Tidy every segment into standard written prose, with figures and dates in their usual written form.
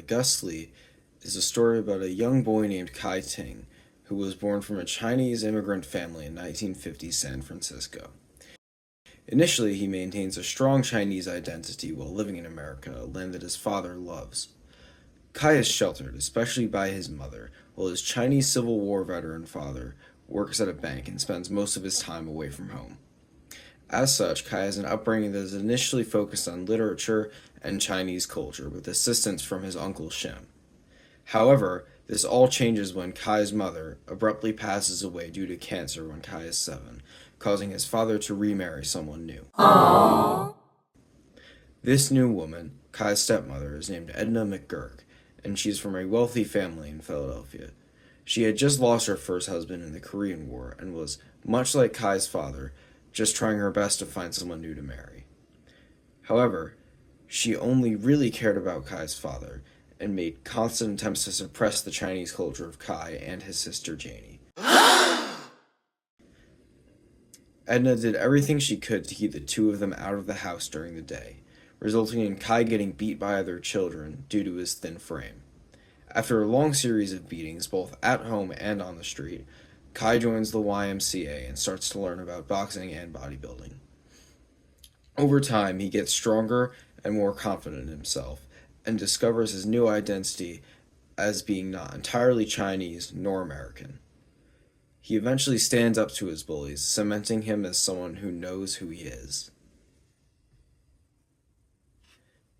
Gus Lee, is a story about a young boy named Kai Ting, who was born from a Chinese immigrant family in 1950s San Francisco. Initially, he maintains a strong Chinese identity while living in America, a land that his father loves. Kai is sheltered, especially by his mother, while his Chinese Civil War veteran father works at a bank and spends most of his time away from home. As such, Kai has an upbringing that is initially focused on literature and Chinese culture, with assistance from his uncle Shem. However, this all changes when Kai's mother abruptly passes away due to cancer when Kai is 7, causing his father to remarry someone new. Aww. This new woman, Kai's stepmother, is named Edna McGurk, and she is from a wealthy family in Philadelphia. She had just lost her first husband in the Korean War and was, much like Kai's father, just trying her best to find someone new to marry. However, she only really cared about Kai's father and made constant attempts to suppress the Chinese culture of Kai and his sister Janie. Edna did everything she could to keep the two of them out of the house during the day, resulting in Kai getting beat by other children due to his thin frame. After a long series of beatings, both at home and on the street, Kai joins the YMCA and starts to learn about boxing and bodybuilding. Over time, he gets stronger and more confident in himself, and discovers his new identity as being not entirely Chinese nor American. He eventually stands up to his bullies, cementing him as someone who knows who he is.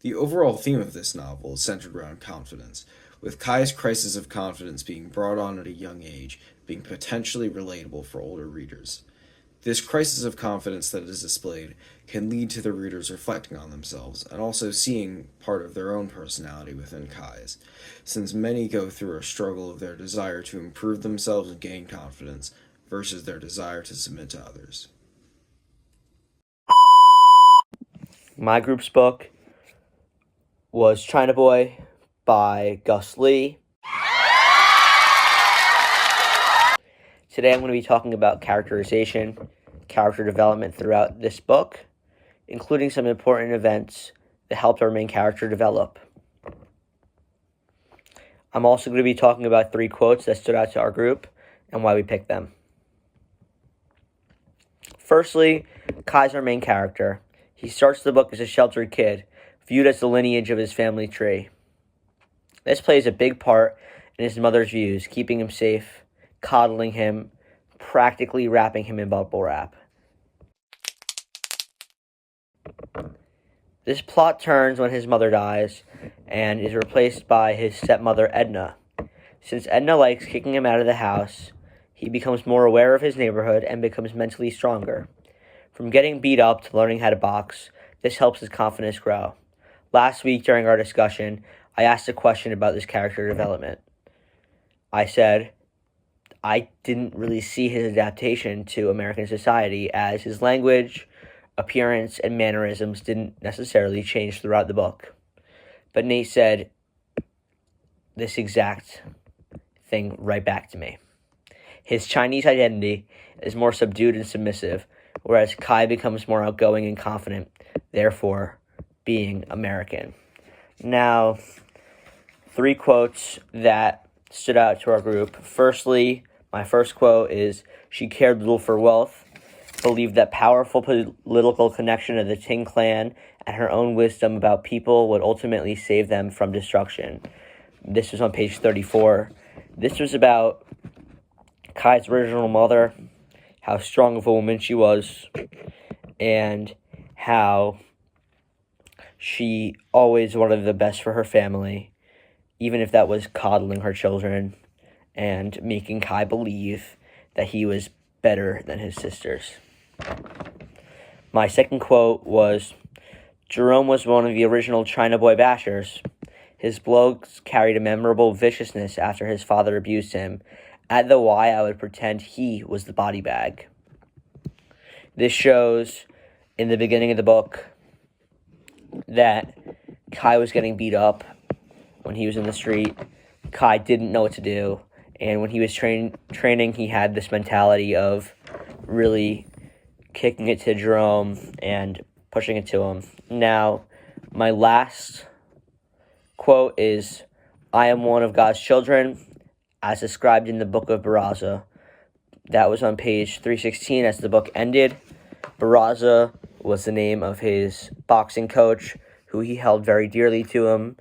The overall theme of this novel is centered around confidence, with Kai's crisis of confidence being brought on at a young age, being potentially relatable for older readers. This crisis of confidence that is displayed can lead to the readers reflecting on themselves and also seeing part of their own personality within Kai's, since many go through a struggle of their desire to improve themselves and gain confidence versus their desire to submit to others. My group's book was China Boy by Gus Lee. Today I'm going to be talking about characterization, character development throughout this book, including some important events that helped our main character develop. I'm also going to be talking about 3 quotes that stood out to our group and why we picked them. Firstly, Kai's our main character. He starts the book as a sheltered kid, viewed as the lineage of his family tree. This plays a big part in his mother's views, keeping him safe, coddling him, practically wrapping him in bubble wrap. This plot turns when his mother dies and is replaced by his stepmother Edna. Since Edna likes kicking him out of the house, he becomes more aware of his neighborhood and becomes mentally stronger. From getting beat up to learning how to box, this helps his confidence grow. Last week during our discussion, I asked a question about this character development. I said, I didn't really see his adaptation to American society, as his language, appearance, and mannerisms didn't necessarily change throughout the book. But Nate said this exact thing right back to me. His Chinese identity is more subdued and submissive, whereas Kai becomes more outgoing and confident, therefore being American. Now, 3 quotes that stood out to our group. Firstly, my first quote is, "She cared little for wealth, believed that powerful political connection of the Ting clan and her own wisdom about people would ultimately save them from destruction." This was on page 34. This was about Kai's original mother, how strong of a woman she was, and how she always wanted the best for her family, even if that was coddling her children and making Kai believe that he was better than his sisters. My second quote was, "Jerome was one of the original China Boy bashers. His blows carried a memorable viciousness after his father abused him. At the Y, I would pretend he was the body bag." This shows in the beginning of the book that Kai was getting beat up when he was in the street. Kai didn't know what to do. And when he was training, he had this mentality of really kicking it to Jerome and pushing it to him. Now, my last quote is I am one of God's children, as described in the book of Baraza. That was on page 316 as the book ended. Baraza was the name of his boxing coach, who he held very dearly to him.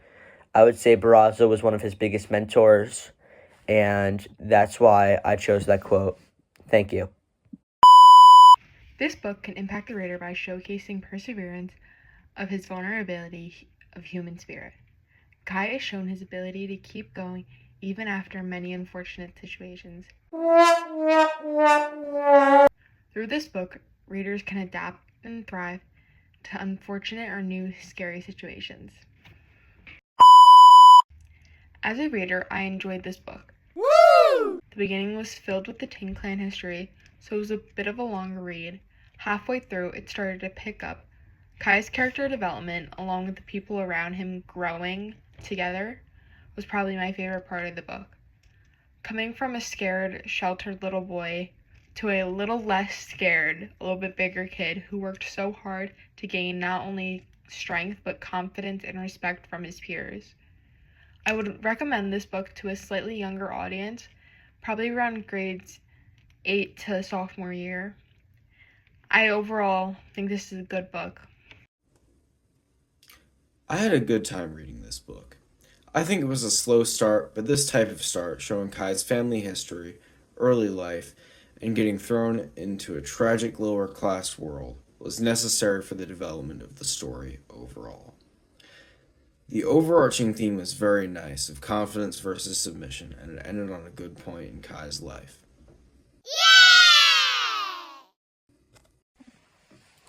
I would say Baraza was one of his biggest mentors, and that's why I chose that quote. Thank you. This book can impact the reader by showcasing perseverance of his vulnerability of human spirit. Kai has shown his ability to keep going even after many unfortunate situations. Through this book, readers can adapt and thrive to unfortunate or new scary situations. As a reader, I enjoyed this book. Woo! The beginning was filled with the Ting Clan history, so it was a bit of a longer read. Halfway through, it started to pick up. Kai's character development, along with the people around him growing together, was probably my favorite part of the book. Coming from a scared, sheltered little boy to a little less scared, a little bit bigger kid who worked so hard to gain not only strength but confidence and respect from his peers. I would recommend this book to a slightly younger audience, probably around grades 8 to sophomore year. I overall think this is a good book. I had a good time reading this book. I think it was a slow start, but this type of start, showing Kai's family history, early life, and getting thrown into a tragic lower class world, was necessary for the development of the story overall. The overarching theme was very nice, of confidence versus submission, and it ended on a good point in Kai's life.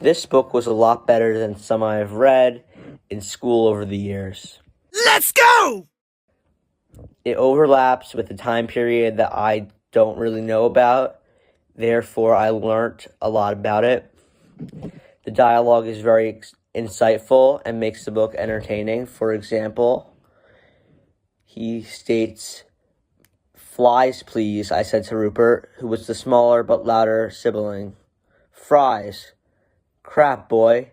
This book was a lot better than some I have read in school over the years. Let's go! It overlaps with a time period that I don't really know about. Therefore, I learned a lot about it. The dialogue is very insightful and makes the book entertaining. For example, he states, "Flies, please," I said to Rupert, who was the smaller but louder sibling. "Fries. Crap, boy.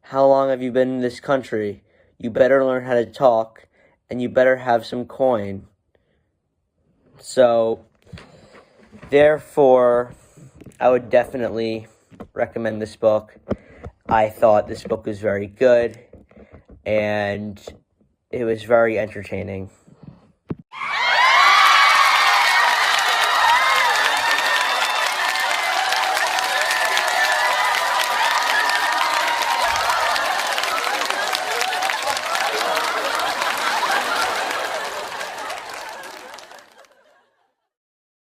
How long have you been in this country? You better learn how to talk, and you better have some coin." So, therefore, I would definitely recommend this book. I thought this book was very good, and it was very entertaining.